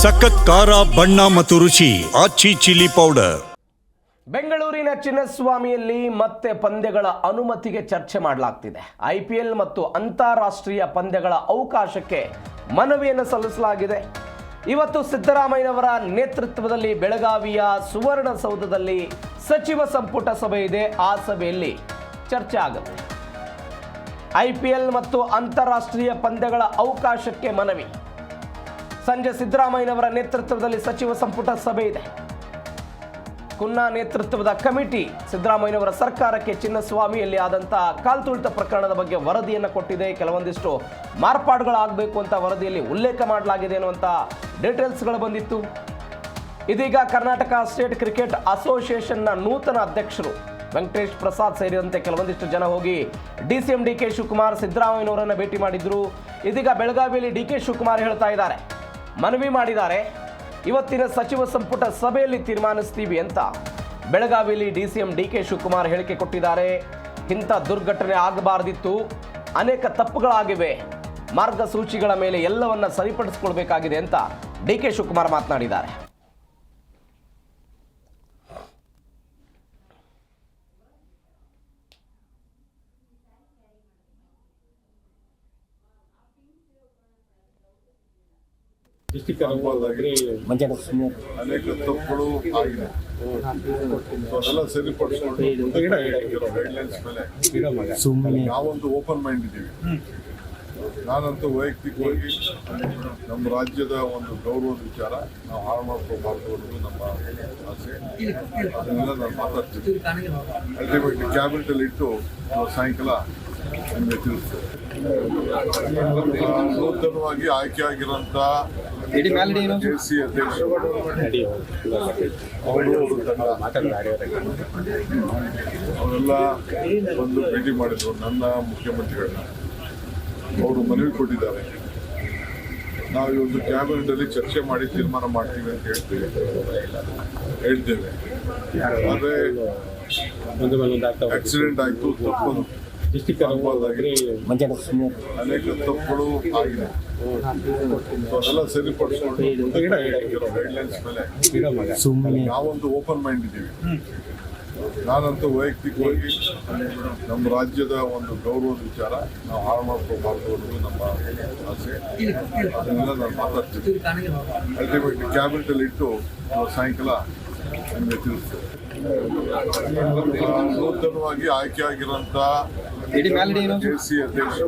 ಸಖತ್ ಖಾರ ಬಣ್ಣ ಮತ್ತು ರುಚಿ ಆಚಿ ಚಿಲ್ಲಿ ಪೌಡರ್. ಬೆಂಗಳೂರಿನ ಚಿನ್ನಸ್ವಾಮಿಯಲ್ಲಿ ಮತ್ತೆ ಪಂದ್ಯಗಳ ಅನುಮತಿಗೆ ಚರ್ಚೆ ಮಾಡಲಾಗ್ತಿದೆ. IPL ಮತ್ತು ಅಂತಾರಾಷ್ಟ್ರೀಯ ಪಂದ್ಯಗಳ ಅವಕಾಶಕ್ಕೆ ಮನವಿಯನ್ನು ಸಲ್ಲಿಸಲಾಗಿದೆ. ಇವತ್ತು ಸಿದ್ದರಾಮಯ್ಯನವರ ನೇತೃತ್ವದಲ್ಲಿ ಬೆಳಗಾವಿಯ ಸುವರ್ಣಸೌಧದಲ್ಲಿ ಸಚಿವ ಸಂಪುಟ ಸಭೆ ಇದೆ. ಆ ಸಭೆಯಲ್ಲಿ ಚರ್ಚೆ ಆಗುತ್ತೆ. IPL ಮತ್ತು ಅಂತಾರಾಷ್ಟ್ರೀಯ ಪಂದ್ಯಗಳ ಅವಕಾಶಕ್ಕೆ ಮನವಿ. ಸಂಜೆ ಸಿದ್ದರಾಮಯ್ಯನವರ ನೇತೃತ್ವದಲ್ಲಿ ಸಚಿವ ಸಂಪುಟ ಸಭೆ ಇದೆ. ಕುನ್ನಾ ನೇತೃತ್ವದ ಕಮಿಟಿ ಸಿದ್ದರಾಮಯ್ಯನವರ ಸರ್ಕಾರಕ್ಕೆ ಚಿನ್ನಸ್ವಾಮಿಯಲ್ಲಿ ಆದಂಥ ಕಾಲ್ತುಳಿತ ಪ್ರಕರಣದ ಬಗ್ಗೆ ವರದಿಯನ್ನು ಕೊಟ್ಟಿದೆ. ಕೆಲವೊಂದಿಷ್ಟು ಮಾರ್ಪಾಡುಗಳಾಗಬೇಕು ಅಂತ ವರದಿಯಲ್ಲಿ ಉಲ್ಲೇಖ ಮಾಡಲಾಗಿದೆ ಅನ್ನುವಂಥ ಡೀಟೇಲ್ಸ್ಗಳು ಬಂದಿತ್ತು. ಇದೀಗ ಕರ್ನಾಟಕ ಸ್ಟೇಟ್ ಕ್ರಿಕೆಟ್ ಅಸೋಸಿಯೇಷನ್ನ ನೂತನ ಅಧ್ಯಕ್ಷರು ವೆಂಕಟೇಶ್ ಪ್ರಸಾದ್ ಸೇರಿದಂತೆ ಕೆಲವೊಂದಿಷ್ಟು ಜನ ಹೋಗಿ DCM DK ಶಿವಕುಮಾರ್ ಸಿದ್ದರಾಮಯ್ಯನವರನ್ನು ಭೇಟಿ ಮಾಡಿದ್ರು. ಇದೀಗ ಬೆಳಗಾವಿಯಲ್ಲಿ DK ಶಿವಕುಮಾರ್ ಹೇಳ್ತಾ ಇದ್ದಾರೆ, ಮನವಿ ಮಾಡಿದ್ದಾರೆ, ಇವತ್ತಿನ ಸಚಿವ ಸಂಪುಟ ಸಭೆಯಲ್ಲಿ ತೀರ್ಮಾನಿಸ್ತೀವಿ ಅಂತ ಬೆಳಗಾವಿಯಲ್ಲಿ DCM DK ಶಿವಕುಮಾರ್ ಹೇಳಿಕೆ ಕೊಟ್ಟಿದ್ದಾರೆ. ಇಂಥ ದುರ್ಘಟನೆ ಆಗಬಾರ್ದಿತ್ತು, ಅನೇಕ ತಪ್ಪುಗಳಾಗಿವೆ, ಮಾರ್ಗಸೂಚಿಗಳ ಮೇಲೆ ಎಲ್ಲವನ್ನ ಸರಿಪಡಿಸಿಕೊಳ್ಬೇಕಾಗಿದೆ ಅಂತ DK ಶಿವಕುಮಾರ್ ಮಾತನಾಡಿದ್ದಾರೆ. ಅನೇಕ ತಪ್ಪುಗಳು ಆಗಿದೆ. ಅದೆಲ್ಲ ಸರಿಪಡಿಸಿಕೊಂಡು ಗೈಡ್ಲೈನ್ಸ್ ಮೇಲೆ ನಾವೊಂದು ಓಪನ್ ಮೈಂಡ್ ಇದ್ದೀವಿ. ನಾನಂತೂ ವೈಯಕ್ತಿಕವಾಗಿ ನಮ್ಮ ರಾಜ್ಯದ ಒಂದು ಗೌರವದ ವಿಚಾರ ನಾವು ಹಾಳು ಮಾಡ್ಕೋಬಾರ್ದು ಅನ್ನೋದು ನಮ್ಮ ಆಸೆ. ಅದನ್ನೆಲ್ಲ ನಾನು ಮಾತಾಡ್ತೀನಿ. ಅಲ್ಟಿಮೇಟ್ಲಿ ಕ್ಯಾಬಿನೆಟಲ್ಲಿ ಇಟ್ಟು ಸಾಯಂಕಾಲ ನಿಮಗೆ ತಿಳಿಸ್ತೇವೆ. ನೂತನವಾಗಿ ಆಯ್ಕೆಯಾಗಿರೋಂಥ JC ಅಧ್ಯಕ್ಷರು ಅವರೆಲ್ಲ ಬಂದು ಭೇಟಿ ಮಾಡಿದ್ರು ನನ್ನ ಮುಖ್ಯಮಂತ್ರಿಗಳನ್ನ. ಅವರು ಮನವಿ ಕೊಟ್ಟಿದ್ದಾರೆ, ನಾವು ಇವತ್ತು ಕ್ಯಾಬಿನೆಟಲ್ಲಿ ಚರ್ಚೆ ಮಾಡಿ ತೀರ್ಮಾನ ಮಾಡ್ತೀವಿ ಅಂತ ಹೇಳ್ತೇವೆ. ಆದರೆ ಆಕ್ಸಿಡೆಂಟ್ ಆಯಿತು, ತಪ್ಪು ಅನೇಕ ತಪ್ಪುಗಳು ಆಗಿದೆ. ಅದೆಲ್ಲ ಸರಿಪಡಿಸಿಕೊಂಡು ಗೈಡ್ಲೈನ್ಸ್ ಮೇಲೆ ನಾವೊಂದು ಓಪನ್ ಮೈಂಡ್ ಇದ್ದೀವಿ. ನಾನಂತೂ ವೈಯಕ್ತಿಕವಾಗಿ ನಮ್ಮ ರಾಜ್ಯದ ಒಂದು ಗೌರವದ ವಿಚಾರ ನಾವು ಹಾಳು ಮಾಡ್ಕೋಬಾರ್ದು ಅನ್ನೋದು ನಮ್ಮ ಆಸೆ. ಅದನ್ನೆಲ್ಲ ನಾನು ಮಾತಾಡ್ತೀನಿ. ಅಲ್ಟಿಮೇಟ್ಲಿ ಕ್ಯಾಬಿನೆಟಲ್ಲಿ ಇಟ್ಟು ಸಾಯಂಕಾಲ ನಿಮಗೆ ತಿಳಿಸ್ತೇವೆ. ನೂತನವಾಗಿ ಆಯ್ಕೆಯಾಗಿರೋಂಥ JC ಅಧ್ಯಕ್ಷರು